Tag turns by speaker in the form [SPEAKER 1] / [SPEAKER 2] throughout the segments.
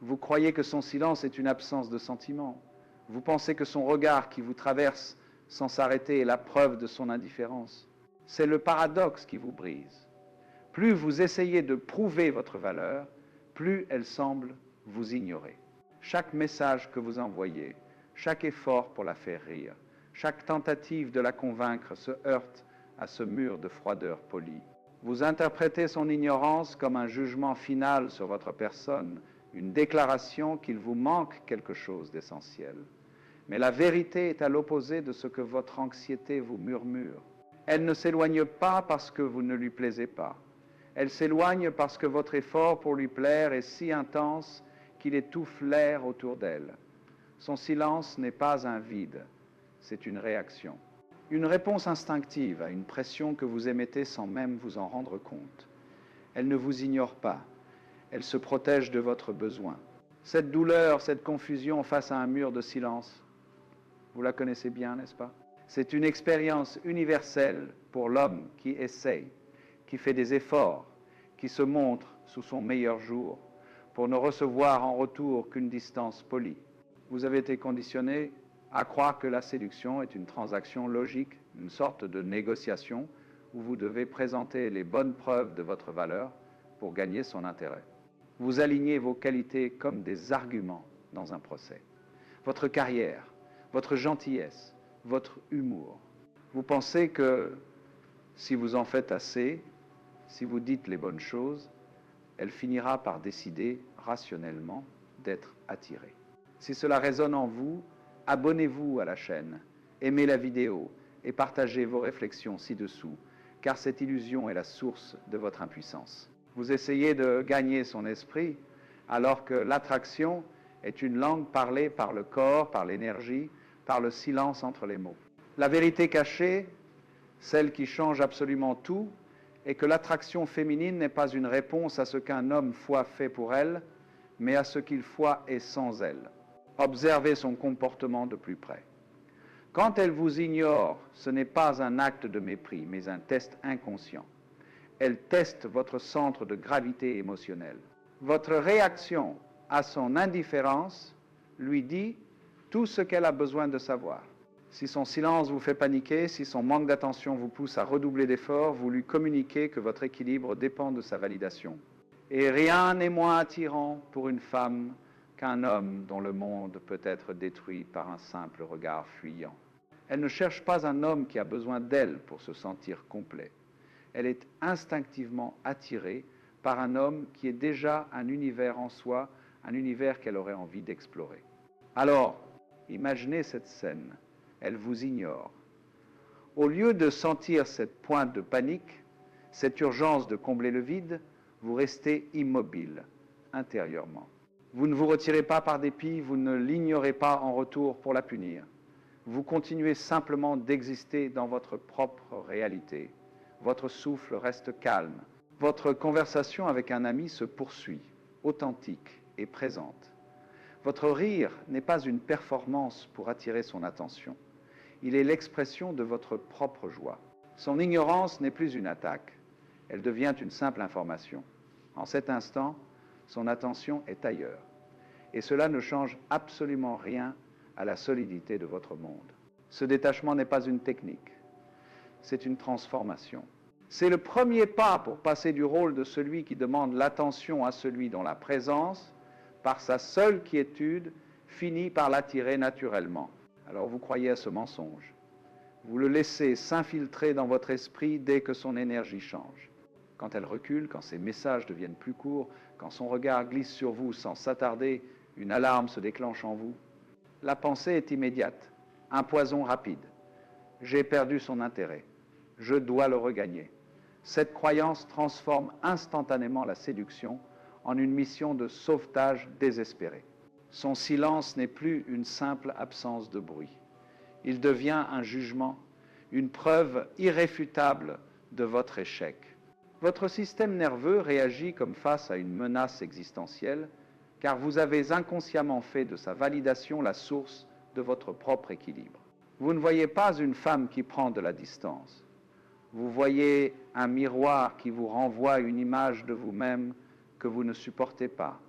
[SPEAKER 1] Vous croyez que son silence est une absence de sentiment. Vous pensez que son regard qui vous traverse sans s'arrêter est la preuve de son indifférence. C'est le paradoxe qui vous brise. Plus vous essayez de prouver votre valeur, plus elle semble vous ignorer. Chaque message que vous envoyez, chaque effort pour la faire rire, chaque tentative de la convaincre se heurte à ce mur de froideur polie. Vous interprétez son ignorance comme un jugement final sur votre personne, une déclaration qu'il vous manque quelque chose d'essentiel. Mais la vérité est à l'opposé de ce que votre anxiété vous murmure. Elle ne s'éloigne pas parce que vous ne lui plaisez pas. Elle s'éloigne parce que votre effort pour lui plaire est si intense qu'il étouffe l'air autour d'elle. Son silence n'est pas un vide, c'est une réaction. Une réponse instinctive à une pression que vous émettez sans même vous en rendre compte. Elle ne vous ignore pas, elle se protège de votre besoin. Cette douleur, cette confusion face à un mur de silence, vous la connaissez bien, n'est-ce pas? C'est une expérience universelle pour l'homme qui essaye, qui fait des efforts, qui se montre sous son meilleur jour, pour ne recevoir en retour qu'une distance polie. Vous avez été conditionné à croire que la séduction est une transaction logique, une sorte de négociation où vous devez présenter les bonnes preuves de votre valeur pour gagner son intérêt. Vous alignez vos qualités comme des arguments dans un procès. Votre carrière, votre gentillesse, votre humour. Vous pensez que si vous en faites assez, si vous dites les bonnes choses, elle finira par décider rationnellement d'être attirée. Si cela résonne en vous, abonnez-vous à la chaîne, aimez la vidéo et partagez vos réflexions ci-dessous, car cette illusion est la source de votre impuissance. Vous essayez de gagner son esprit, alors que l'attraction est une langue parlée par le corps, par l'énergie, par le silence entre les mots. La vérité cachée, celle qui change absolument tout, est que l'attraction féminine n'est pas une réponse à ce qu'un homme foi fait pour elle, mais à ce qu'il foi est sans elle. Observez son comportement de plus près. Quand elle vous ignore, ce n'est pas un acte de mépris, mais un test inconscient. Elle teste votre centre de gravité émotionnelle. Votre réaction à son indifférence lui dit tout ce qu'elle a besoin de savoir. Si son silence vous fait paniquer, si son manque d'attention vous pousse à redoubler d'efforts, vous lui communiquez que votre équilibre dépend de sa validation. Et rien n'est moins attirant pour une femme qu'un homme dont le monde peut être détruit par un simple regard fuyant. Elle ne cherche pas un homme qui a besoin d'elle pour se sentir complet. Elle est instinctivement attirée par un homme qui est déjà un univers en soi, un univers qu'elle aurait envie d'explorer. Alors, imaginez cette scène. Elle vous ignore. Au lieu de sentir cette pointe de panique, cette urgence de combler le vide, vous restez immobile, intérieurement. Vous ne vous retirez pas par dépit, vous ne l'ignorez pas en retour pour la punir. Vous continuez simplement d'exister dans votre propre réalité. Votre souffle reste calme. Votre conversation avec un ami se poursuit, authentique et présente. Votre rire n'est pas une performance pour attirer son attention. Il est l'expression de votre propre joie. Son ignorance n'est plus une attaque, elle devient une simple information. En cet instant, son attention est ailleurs. Et cela ne change absolument rien à la solidité de votre monde. Ce détachement n'est pas une technique, c'est une transformation. C'est le premier pas pour passer du rôle de celui qui demande l'attention à celui dont la présence, par sa seule quiétude, finit par l'attirer naturellement. Alors vous croyez à ce mensonge. Vous le laissez s'infiltrer dans votre esprit dès que son énergie change. Quand elle recule, quand ses messages deviennent plus courts, quand son regard glisse sur vous sans s'attarder, une alarme se déclenche en vous. La pensée est immédiate, un poison rapide. J'ai perdu son intérêt, je dois le regagner. Cette croyance transforme instantanément la séduction en une mission de sauvetage désespérée. Son silence n'est plus une simple absence de bruit. Il devient un jugement, une preuve irréfutable de votre échec. Votre système nerveux réagit comme face à une menace existentielle, car vous avez inconsciemment fait de sa validation la source de votre propre équilibre. Vous ne voyez pas une femme qui prend de la distance. Vous voyez un miroir qui vous renvoie une image de vous-même que vous ne supportez pas.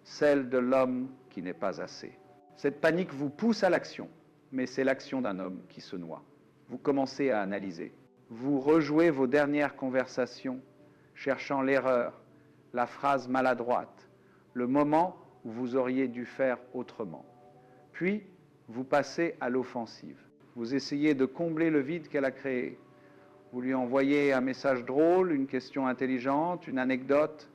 [SPEAKER 1] celle de l'homme qui n'est pas assez. Cette panique vous pousse à l'action, mais c'est l'action d'un homme qui se noie. Vous commencez à analyser. Vous rejouez vos dernières conversations, cherchant l'erreur, la phrase maladroite, le moment où vous auriez dû faire autrement. Puis, vous passez à l'offensive. Vous essayez de combler le vide qu'elle a créé. Vous lui envoyez un message drôle, une question intelligente, une anecdote,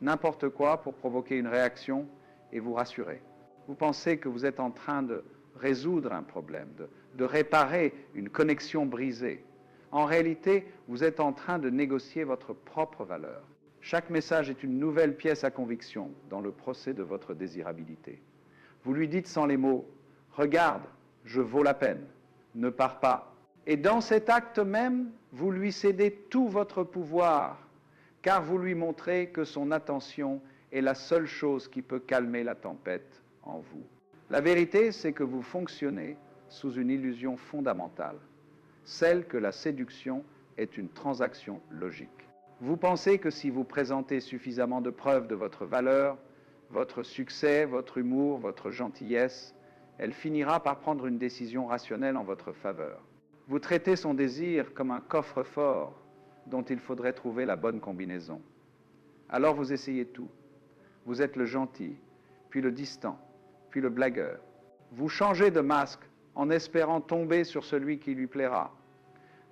[SPEAKER 1] n'importe quoi pour provoquer une réaction et vous rassurer. Vous pensez que vous êtes en train de résoudre un problème, de réparer une connexion brisée. En réalité, vous êtes en train de négocier votre propre valeur. Chaque message est une nouvelle pièce à conviction dans le procès de votre désirabilité. Vous lui dites sans les mots « Regarde, je vaux la peine, ne pars pas ». Et dans cet acte même, vous lui cédez tout votre pouvoir, car vous lui montrez que son attention est la seule chose qui peut calmer la tempête en vous. La vérité, c'est que vous fonctionnez sous une illusion fondamentale, celle que la séduction est une transaction logique. Vous pensez que si vous présentez suffisamment de preuves de votre valeur, votre succès, votre humour, votre gentillesse, elle finira par prendre une décision rationnelle en votre faveur. Vous traitez son désir comme un coffre-fort dont il faudrait trouver la bonne combinaison. Alors vous essayez tout. Vous êtes le gentil, puis le distant, puis le blagueur. Vous changez de masque en espérant tomber sur celui qui lui plaira.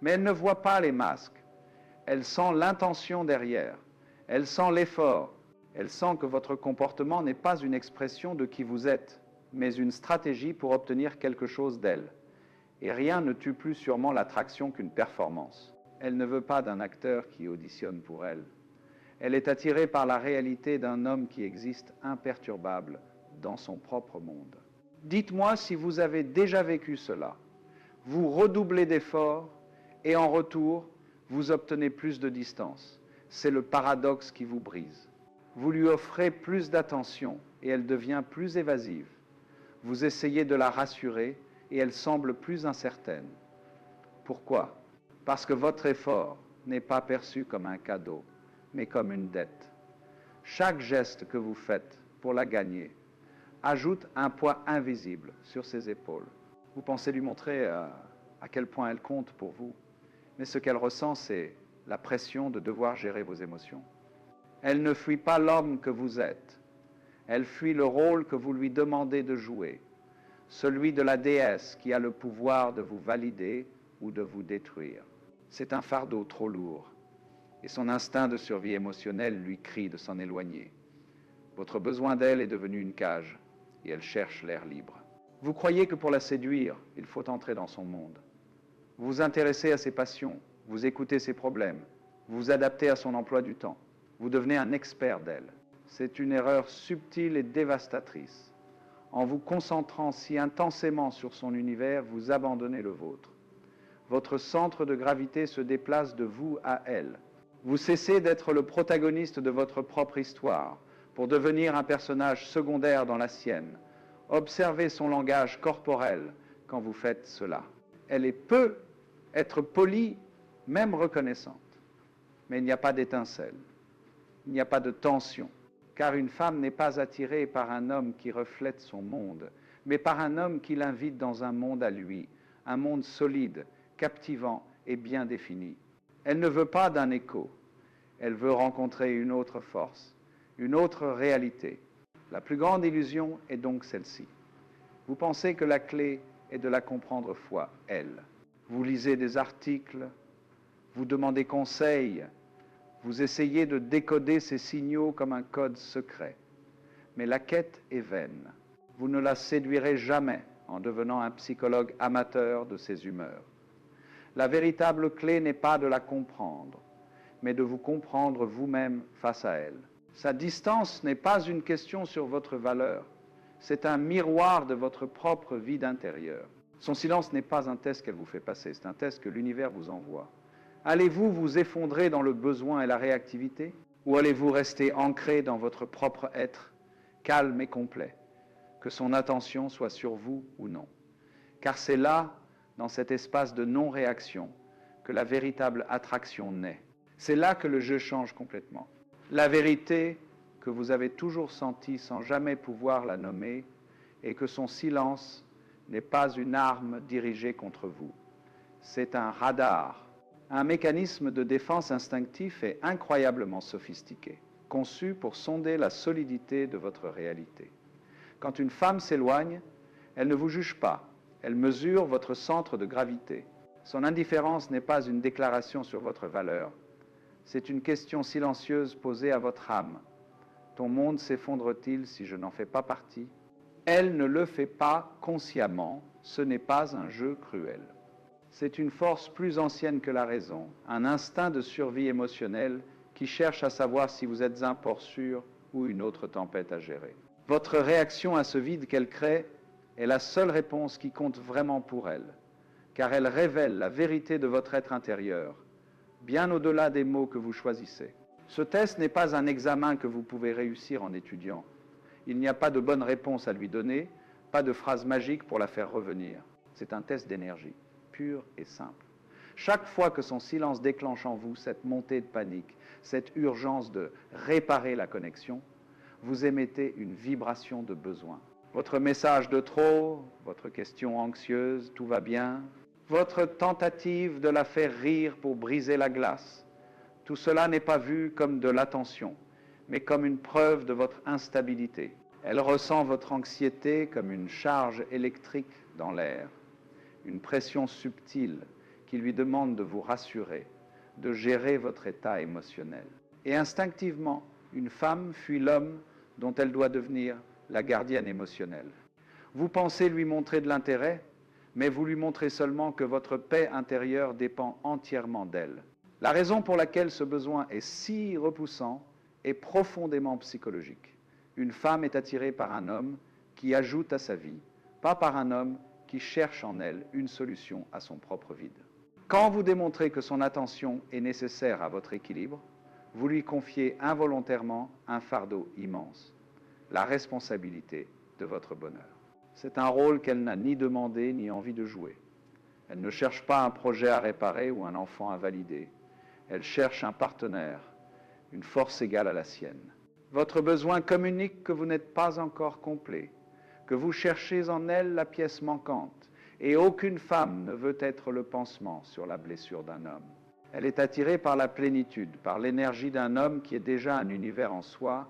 [SPEAKER 1] Mais elle ne voit pas les masques. Elle sent l'intention derrière. Elle sent l'effort. Elle sent que votre comportement n'est pas une expression de qui vous êtes, mais une stratégie pour obtenir quelque chose d'elle. Et rien ne tue plus sûrement l'attraction qu'une performance. Elle ne veut pas d'un acteur qui auditionne pour elle. Elle est attirée par la réalité d'un homme qui existe imperturbable dans son propre monde. Dites-moi si vous avez déjà vécu cela. Vous redoublez d'efforts et en retour, vous obtenez plus de distance. C'est le paradoxe qui vous brise. Vous lui offrez plus d'attention et elle devient plus évasive. Vous essayez de la rassurer et elle semble plus incertaine. Pourquoi ? Parce que votre effort n'est pas perçu comme un cadeau, mais comme une dette. Chaque geste que vous faites pour la gagner ajoute un poids invisible sur ses épaules. Vous pensez lui montrer à quel point elle compte pour vous, mais ce qu'elle ressent, c'est la pression de devoir gérer vos émotions. Elle ne fuit pas l'homme que vous êtes, elle fuit le rôle que vous lui demandez de jouer, celui de la déesse qui a le pouvoir de vous valider ou de vous détruire. C'est un fardeau trop lourd, et son instinct de survie émotionnelle lui crie de s'en éloigner. Votre besoin d'elle est devenu une cage, et elle cherche l'air libre. Vous croyez que pour la séduire, il faut entrer dans son monde. Vous vous intéressez à ses passions, vous écoutez ses problèmes, vous vous adaptez à son emploi du temps. Vous devenez un expert d'elle. C'est une erreur subtile et dévastatrice. En vous concentrant si intensément sur son univers, vous abandonnez le vôtre. Votre centre de gravité se déplace de vous à elle. Vous cessez d'être le protagoniste de votre propre histoire pour devenir un personnage secondaire dans la sienne. Observez son langage corporel quand vous faites cela. Elle peut être polie, même reconnaissante. Mais il n'y a pas d'étincelle. Il n'y a pas de tension. Car une femme n'est pas attirée par un homme qui reflète son monde, mais par un homme qui l'invite dans un monde à lui, un monde solide, captivant et bien défini. Elle ne veut pas d'un écho. Elle veut rencontrer une autre force, une autre réalité. La plus grande illusion est donc celle-ci. Vous pensez que la clé est de la comprendre fois elle. Vous lisez des articles, vous demandez conseil, vous essayez de décoder ces signaux comme un code secret. Mais la quête est vaine. Vous ne la séduirez jamais en devenant un psychologue amateur de ses humeurs. La véritable clé n'est pas de la comprendre, mais de vous comprendre vous-même face à elle. Sa distance n'est pas une question sur votre valeur, c'est un miroir de votre propre vide intérieur. Son silence n'est pas un test qu'elle vous fait passer, c'est un test que l'univers vous envoie. Allez-vous vous effondrer dans le besoin et la réactivité, ou allez-vous rester ancré dans votre propre être, calme et complet, que son attention soit sur vous ou non? Car c'est là, dans cet espace de non-réaction, que la véritable attraction naît. C'est là que le jeu change complètement. La vérité que vous avez toujours sentie sans jamais pouvoir la nommer, et que son silence n'est pas une arme dirigée contre vous. C'est un radar, un mécanisme de défense instinctif et incroyablement sophistiqué, conçu pour sonder la solidité de votre réalité. Quand une femme s'éloigne, elle ne vous juge pas, elle mesure votre centre de gravité. Son indifférence n'est pas une déclaration sur votre valeur, c'est une question silencieuse posée à votre âme. Ton monde s'effondre-t-il si je n'en fais pas partie? Elle ne le fait pas consciemment, ce n'est pas un jeu cruel. C'est une force plus ancienne que la raison, un instinct de survie émotionnelle qui cherche à savoir si vous êtes un port sûr ou une autre tempête à gérer. Votre réaction à ce vide qu'elle crée est la seule réponse qui compte vraiment pour elle, car elle révèle la vérité de votre être intérieur, bien au-delà des mots que vous choisissez. Ce test n'est pas un examen que vous pouvez réussir en étudiant. Il n'y a pas de bonne réponse à lui donner, pas de phrase magique pour la faire revenir. C'est un test d'énergie, pur et simple. Chaque fois que son silence déclenche en vous cette montée de panique, cette urgence de réparer la connexion, vous émettez une vibration de besoin. Votre message de trop, votre question anxieuse, tout va bien, votre tentative de la faire rire pour briser la glace, tout cela n'est pas vu comme de l'attention, mais comme une preuve de votre instabilité. Elle ressent votre anxiété comme une charge électrique dans l'air, une pression subtile qui lui demande de vous rassurer, de gérer votre état émotionnel. Et instinctivement, une femme fuit l'homme dont elle doit devenir la gardienne émotionnelle. Vous pensez lui montrer de l'intérêt, mais vous lui montrez seulement que votre paix intérieure dépend entièrement d'elle. La raison pour laquelle ce besoin est si repoussant est profondément psychologique. Une femme est attirée par un homme qui ajoute à sa vie, pas par un homme qui cherche en elle une solution à son propre vide. Quand vous démontrez que son attention est nécessaire à votre équilibre, vous lui confiez involontairement un fardeau immense, la responsabilité de votre bonheur. C'est un rôle qu'elle n'a ni demandé ni envie de jouer. Elle ne cherche pas un projet à réparer ou un enfant à valider. Elle cherche un partenaire, une force égale à la sienne. Votre besoin communique que vous n'êtes pas encore complet, que vous cherchez en elle la pièce manquante, et aucune femme ne veut être le pansement sur la blessure d'un homme. Elle est attirée par la plénitude, par l'énergie d'un homme qui est déjà un univers en soi,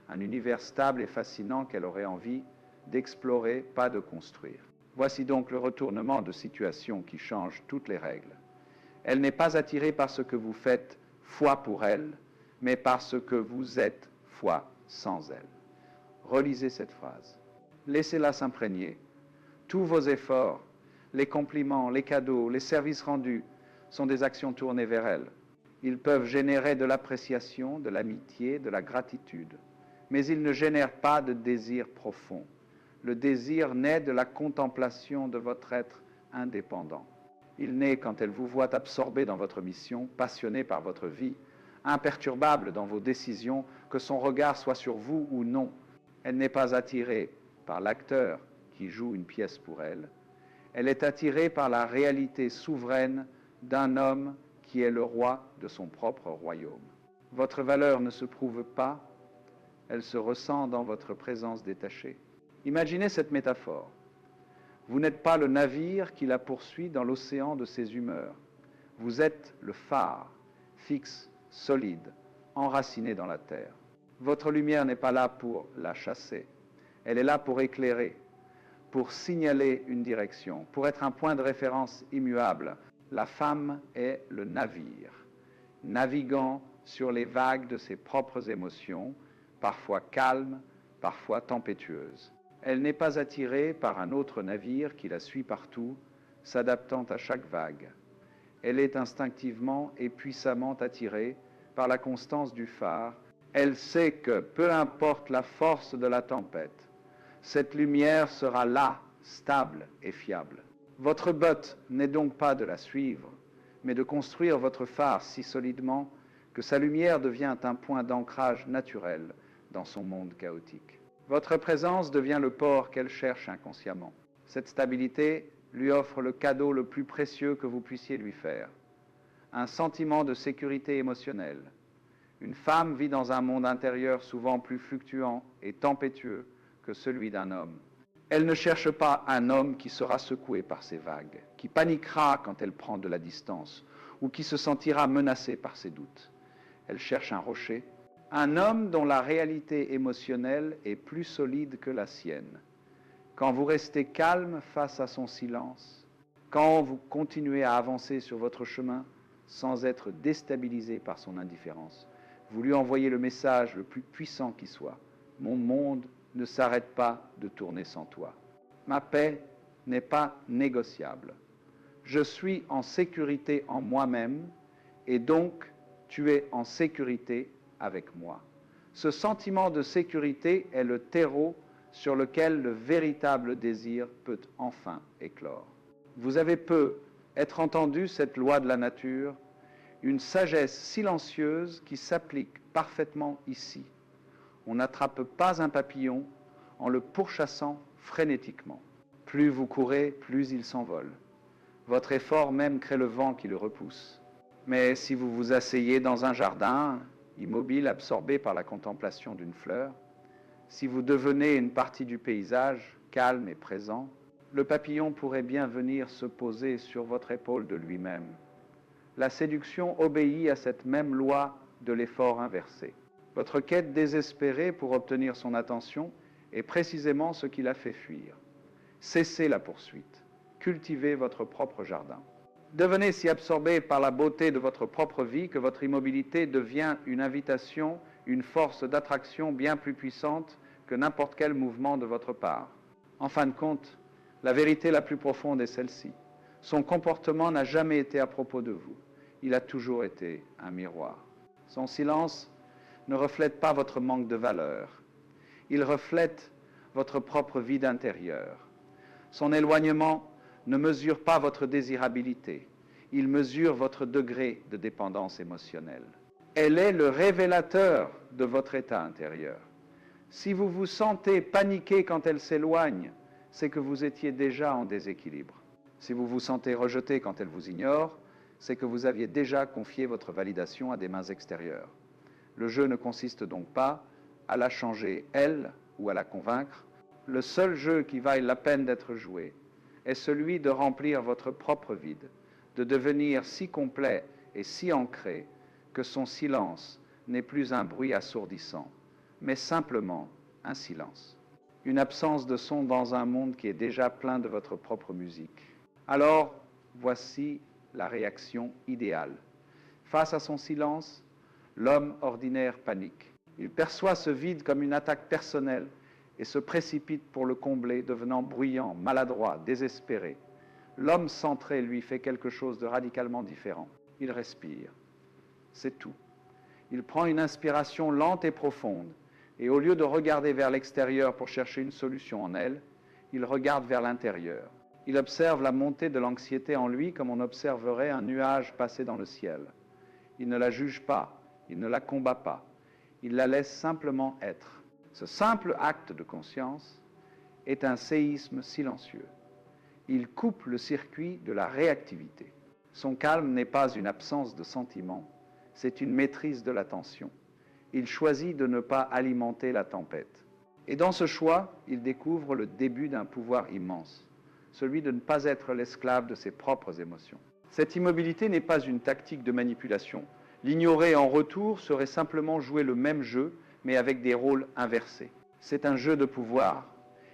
[SPEAKER 1] un univers stable et fascinant qu'elle aurait envie d'explorer, pas de construire. Voici donc le retournement de situation qui change toutes les règles. Elle n'est pas attirée par ce que vous faites foi pour elle, mais par ce que vous êtes foi sans elle. Relisez cette phrase. Laissez-la s'imprégner. Tous vos efforts, les compliments, les cadeaux, les services rendus sont des actions tournées vers elle. Ils peuvent générer de l'appréciation, de l'amitié, de la gratitude, mais ils ne génèrent pas de désir profond. Le désir naît de la contemplation de votre être indépendant. Il naît quand elle vous voit absorbé dans votre mission, passionné par votre vie, imperturbable dans vos décisions, que son regard soit sur vous ou non. Elle n'est pas attirée par l'acteur qui joue une pièce pour elle. Elle est attirée par la réalité souveraine d'un homme qui est le roi de son propre royaume. Votre valeur ne se prouve pas, elle se ressent dans votre présence détachée. Imaginez cette métaphore. Vous n'êtes pas le navire qui la poursuit dans l'océan de ses humeurs. Vous êtes le phare, fixe, solide, enraciné dans la terre. Votre lumière n'est pas là pour la chasser. Elle est là pour éclairer, pour signaler une direction, pour être un point de référence immuable. La femme est le navire, naviguant sur les vagues de ses propres émotions, parfois calmes, parfois tempétueuses. Elle n'est pas attirée par un autre navire qui la suit partout, s'adaptant à chaque vague. Elle est instinctivement et puissamment attirée par la constance du phare. Elle sait que, peu importe la force de la tempête, cette lumière sera là, stable et fiable. Votre but n'est donc pas de la suivre, mais de construire votre phare si solidement que sa lumière devient un point d'ancrage naturel dans son monde chaotique. Votre présence devient le port qu'elle cherche inconsciemment. Cette stabilité lui offre le cadeau le plus précieux que vous puissiez lui faire, un sentiment de sécurité émotionnelle, Une femme vit dans un monde intérieur souvent plus fluctuant et tempétueux que celui d'un homme. Elle ne cherche pas un homme qui sera secoué par ces vagues, qui paniquera quand elle prend de la distance, ou qui se sentira menacé par ses doutes. Elle cherche un rocher, un homme dont la réalité émotionnelle est plus solide que la sienne. Quand vous restez calme face à son silence, quand vous continuez à avancer sur votre chemin sans être déstabilisé par son indifférence, vous lui envoyez le message le plus puissant qui soit. Mon monde ne s'arrête pas de tourner sans toi. Ma paix n'est pas négociable. Je suis en sécurité en moi-même et donc tu es en sécurité avec moi. Ce sentiment de sécurité est le terreau sur lequel le véritable désir peut enfin éclore. Vous avez peu être entendu cette loi de la nature, une sagesse silencieuse qui s'applique parfaitement ici. On n'attrape pas un papillon en le pourchassant frénétiquement. Plus vous courez, plus il s'envole. Votre effort même crée le vent qui le repousse. Mais si vous vous asseyez dans un jardin, immobile, absorbé par la contemplation d'une fleur, si vous devenez une partie du paysage, calme et présent, le papillon pourrait bien venir se poser sur votre épaule de lui-même. La séduction obéit à cette même loi de l'effort inversé. Votre quête désespérée pour obtenir son attention est précisément ce qui la fait fuir. Cessez la poursuite. Cultivez votre propre jardin. Devenez si absorbé par la beauté de votre propre vie que votre immobilité devient une invitation, une force d'attraction bien plus puissante que n'importe quel mouvement de votre part. En fin de compte, la vérité la plus profonde est celle-ci. Son comportement n'a jamais été à propos de vous. Il a toujours été un miroir. Son silence ne reflète pas votre manque de valeur. Il reflète votre propre vide intérieur. Son éloignement ne mesure pas votre désirabilité. Il mesure votre degré de dépendance émotionnelle. Elle est le révélateur de votre état intérieur. Si vous vous sentez paniqué quand elle s'éloigne, c'est que vous étiez déjà en déséquilibre. Si vous vous sentez rejeté quand elle vous ignore, c'est que vous aviez déjà confié votre validation à des mains extérieures. Le jeu ne consiste donc pas à la changer, elle, ou à la convaincre. Le seul jeu qui vaille la peine d'être joué est celui de remplir votre propre vide, de devenir si complet et si ancré que son silence n'est plus un bruit assourdissant, mais simplement un silence. Une absence de son dans un monde qui est déjà plein de votre propre musique. Alors, voici la réaction idéale. Face à son silence, l'homme ordinaire panique. Il perçoit ce vide comme une attaque personnelle et se précipite pour le combler, devenant bruyant, maladroit, désespéré. L'homme centré, lui, fait quelque chose de radicalement différent. Il respire. C'est tout. Il prend une inspiration lente et profonde, et au lieu de regarder vers l'extérieur pour chercher une solution en elle, il regarde vers l'intérieur. Il observe la montée de l'anxiété en lui comme on observerait un nuage passer dans le ciel. Il ne la juge pas, il ne la combat pas, il la laisse simplement être. Ce simple acte de conscience est un séisme silencieux. Il coupe le circuit de la réactivité. Son calme n'est pas une absence de sentiment, c'est une maîtrise de l'attention. Il choisit de ne pas alimenter la tempête. Et dans ce choix, il découvre le début d'un pouvoir immense, celui de ne pas être l'esclave de ses propres émotions. Cette immobilité n'est pas une tactique de manipulation. L'ignorer en retour serait simplement jouer le même jeu, mais avec des rôles inversés. C'est un jeu de pouvoir,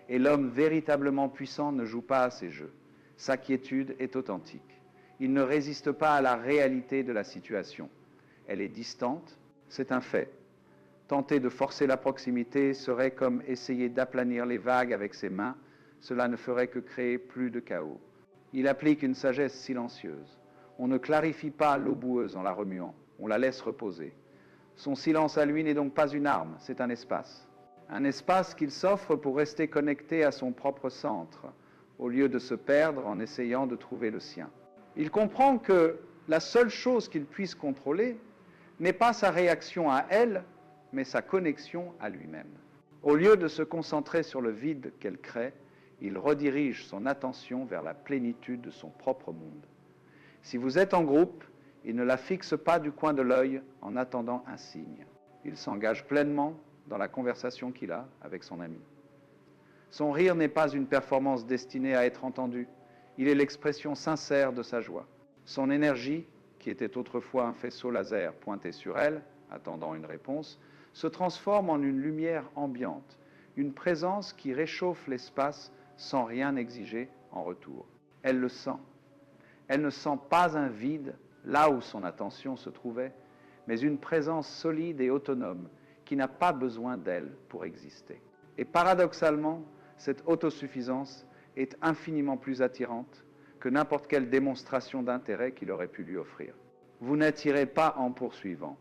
[SPEAKER 1] et l'homme véritablement puissant ne joue pas à ces jeux. Sa quiétude est authentique. Il ne résiste pas à la réalité de la situation. Elle est distante, c'est un fait. Tenter de forcer la proximité serait comme essayer d'aplanir les vagues avec ses mains. Cela ne ferait que créer plus de chaos. Il applique une sagesse silencieuse. On ne clarifie pas l'eau boueuse en la remuant, on la laisse reposer. Son silence à lui n'est donc pas une arme, c'est un espace. Un espace qu'il s'offre pour rester connecté à son propre centre, au lieu de se perdre en essayant de trouver le sien. Il comprend que la seule chose qu'il puisse contrôler n'est pas sa réaction à elle, mais sa connexion à lui-même. Au lieu de se concentrer sur le vide qu'elle crée, il redirige son attention vers la plénitude de son propre monde. Si vous êtes en groupe, Il ne la fixe pas du coin de l'œil en attendant un signe. Il s'engage pleinement dans la conversation qu'il a avec son ami. Son rire n'est pas une performance destinée à être entendue. Il est l'expression sincère de sa joie. Son énergie, qui était autrefois un faisceau laser pointé sur elle, attendant une réponse, se transforme en une lumière ambiante, une présence qui réchauffe l'espace sans rien exiger en retour. Elle le sent. Elle ne sent pas un vide là où son attention se trouvait, mais une présence solide et autonome qui n'a pas besoin d'elle pour exister. Et paradoxalement, cette autosuffisance est infiniment plus attirante que n'importe quelle démonstration d'intérêt qu'il aurait pu lui offrir. Vous n'attirez pas en poursuivant,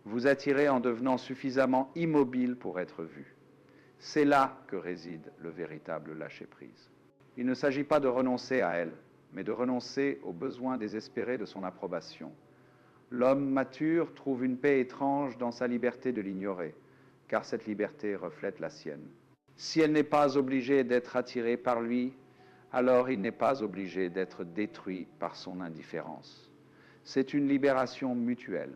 [SPEAKER 1] vous attirez en devenant suffisamment immobile pour être vu. C'est là que réside le véritable lâcher-prise. Il ne s'agit pas de renoncer à elle, mais de renoncer aux besoins désespérés de son approbation. L'homme mature trouve une paix étrange dans sa liberté de l'ignorer, car cette liberté reflète la sienne. Si elle n'est pas obligée d'être attirée par lui, alors il n'est pas obligé d'être détruit par son indifférence. C'est une libération mutuelle.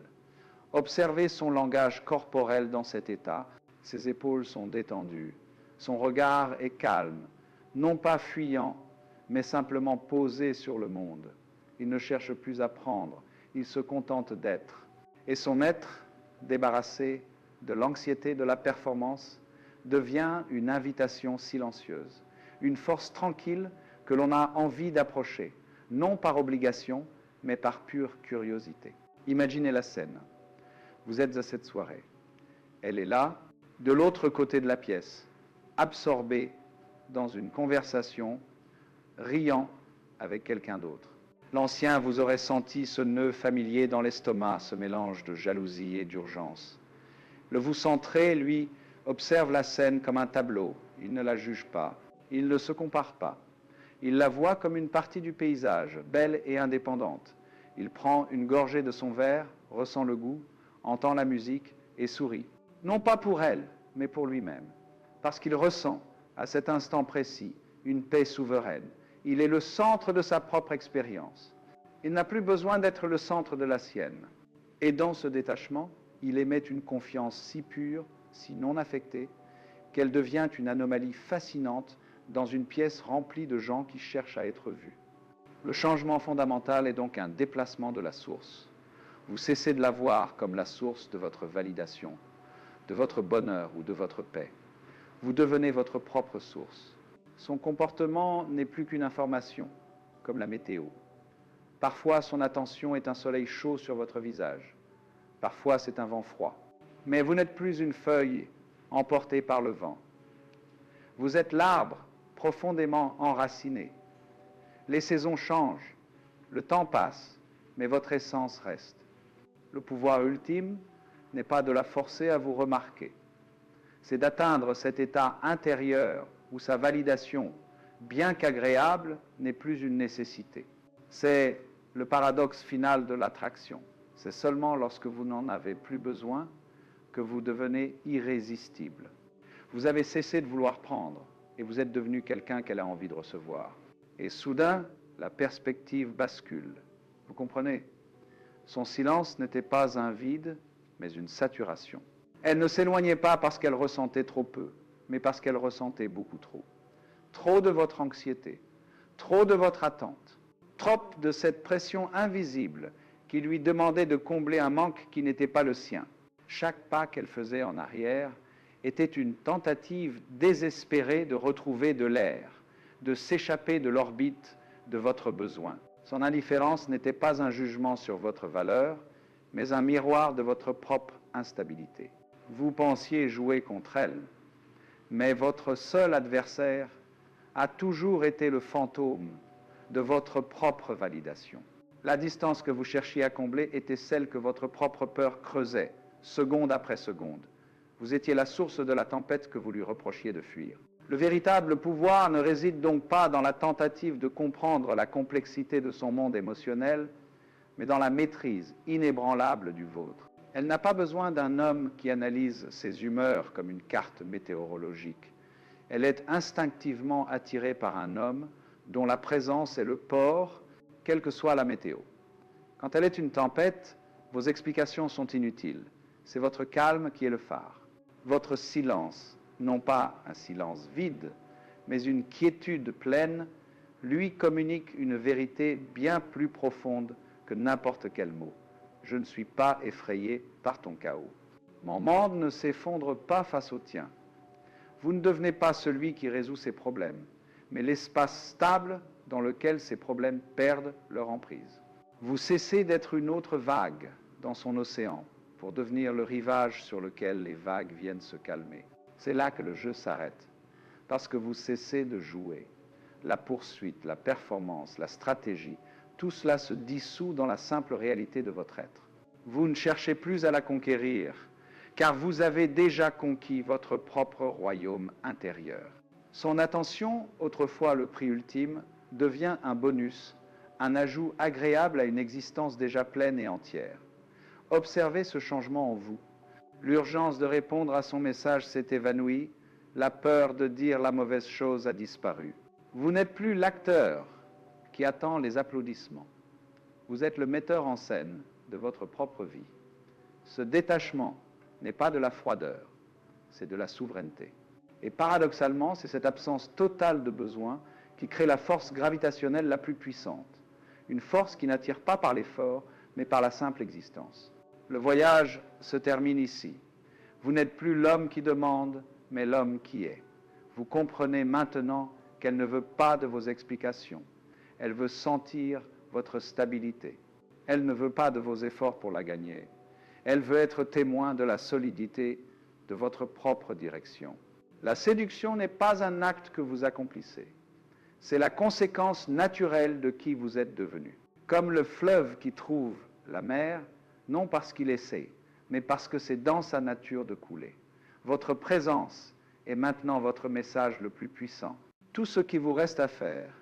[SPEAKER 1] Observez son langage corporel dans cet état. Ses épaules sont détendues. Son regard est calme, non pas fuyant, mais simplement posé sur le monde. Il ne cherche plus à prendre, il se contente d'être. Et son être, débarrassé de l'anxiété de la performance, devient une invitation silencieuse, une force tranquille que l'on a envie d'approcher, non par obligation, mais par pure curiosité. Imaginez la scène. Vous êtes à cette soirée. Elle est là, de l'autre côté de la pièce, absorbée dans une conversation, riant avec quelqu'un d'autre. L'ancien vous aurait senti ce nœud familier dans l'estomac, ce mélange de jalousie et d'urgence. Le vous centré, lui, observe la scène comme un tableau. Il ne la juge pas, il ne se compare pas. Il la voit comme une partie du paysage, belle et indépendante. Il prend une gorgée de son verre, ressent le goût, entend la musique et sourit. Non pas pour elle, mais pour lui-même. Parce qu'il ressent, à cet instant précis, une paix souveraine. Il est le centre de sa propre expérience. Il n'a plus besoin d'être le centre de la sienne. Et dans ce détachement, il émet une confiance si pure, si non affectée, qu'elle devient une anomalie fascinante dans une pièce remplie de gens qui cherchent à être vus. Le changement fondamental est donc un déplacement de la source. Vous cessez de la voir comme la source de votre validation, de votre bonheur ou de votre paix. Vous devenez votre propre source. Son comportement n'est plus qu'une information, comme la météo. Parfois, son attention est un soleil chaud sur votre visage. Parfois, c'est un vent froid. Mais vous n'êtes plus une feuille emportée par le vent. Vous êtes l'arbre profondément enraciné. Les saisons changent, le temps passe, mais votre essence reste. Le pouvoir ultime n'est pas de la forcer à vous remarquer. C'est d'atteindre cet état intérieur où sa validation, bien qu'agréable, n'est plus une nécessité. C'est le paradoxe final de l'attraction. C'est seulement lorsque vous n'en avez plus besoin que vous devenez irrésistible. Vous avez cessé de vouloir prendre et vous êtes devenu quelqu'un qu'elle a envie de recevoir. Et soudain, la perspective bascule. Vous comprenez? Son silence n'était pas un vide, mais une saturation. Elle ne s'éloignait pas parce qu'elle ressentait trop peu, mais parce qu'elle ressentait beaucoup trop. Trop de votre anxiété, trop de votre attente, trop de cette pression invisible qui lui demandait de combler un manque qui n'était pas le sien. Chaque pas qu'elle faisait en arrière était une tentative désespérée de retrouver de l'air, de s'échapper de l'orbite de votre besoin. Son indifférence n'était pas un jugement sur votre valeur, mais un miroir de votre propre instabilité. Vous pensiez jouer contre elle, mais votre seul adversaire a toujours été le fantôme de votre propre validation. La distance que vous cherchiez à combler était celle que votre propre peur creusait, seconde après seconde. Vous étiez la source de la tempête que vous lui reprochiez de fuir. Le véritable pouvoir ne réside donc pas dans la tentative de comprendre la complexité de son monde émotionnel, mais dans la maîtrise inébranlable du vôtre. Elle n'a pas besoin d'un homme qui analyse ses humeurs comme une carte météorologique. Elle est instinctivement attirée par un homme dont la présence est le port, quelle que soit la météo. Quand elle est une tempête, vos explications sont inutiles. C'est votre calme qui est le phare. Votre silence, non pas un silence vide, mais une quiétude pleine, lui communique une vérité bien plus profonde que n'importe quel mot. Je ne suis pas effrayé par ton chaos. Mon monde ne s'effondre pas face au tien. Vous ne devenez pas celui qui résout ses problèmes, mais l'espace stable dans lequel ces problèmes perdent leur emprise. Vous cessez d'être une autre vague dans son océan pour devenir le rivage sur lequel les vagues viennent se calmer. C'est là que le jeu s'arrête, parce que vous cessez de jouer. La poursuite, la performance, la stratégie, tout cela se dissout dans la simple réalité de votre être. Vous ne cherchez plus à la conquérir, car vous avez déjà conquis votre propre royaume intérieur. Son attention, autrefois le prix ultime, devient un bonus, un ajout agréable à une existence déjà pleine et entière. Observez ce changement en vous. L'urgence de répondre à son message s'est évanouie, la peur de dire la mauvaise chose a disparu. Vous n'êtes plus l'acteur qui attend les applaudissements. Vous êtes le metteur en scène de votre propre vie. Ce détachement n'est pas de la froideur, c'est de la souveraineté. Et paradoxalement, c'est cette absence totale de besoin qui crée la force gravitationnelle la plus puissante. Une force qui n'attire pas par l'effort, mais par la simple existence. Le voyage se termine ici. Vous n'êtes plus l'homme qui demande, mais l'homme qui est. Vous comprenez maintenant qu'elle ne veut pas de vos explications. Elle veut sentir votre stabilité. Elle ne veut pas de vos efforts pour la gagner. Elle veut être témoin de la solidité de votre propre direction. La séduction n'est pas un acte que vous accomplissez. C'est la conséquence naturelle de qui vous êtes devenu. Comme le fleuve qui trouve la mer, non parce qu'il essaie, mais parce que c'est dans sa nature de couler. Votre présence est maintenant votre message le plus puissant. Tout ce qui vous reste à faire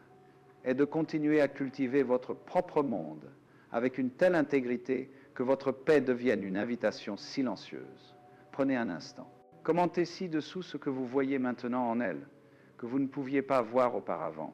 [SPEAKER 1] est de continuer à cultiver votre propre monde avec une telle intégrité que votre paix devienne une invitation silencieuse. Prenez un instant. Commentez ci-dessous ce que vous voyez maintenant en elle, que vous ne pouviez pas voir auparavant.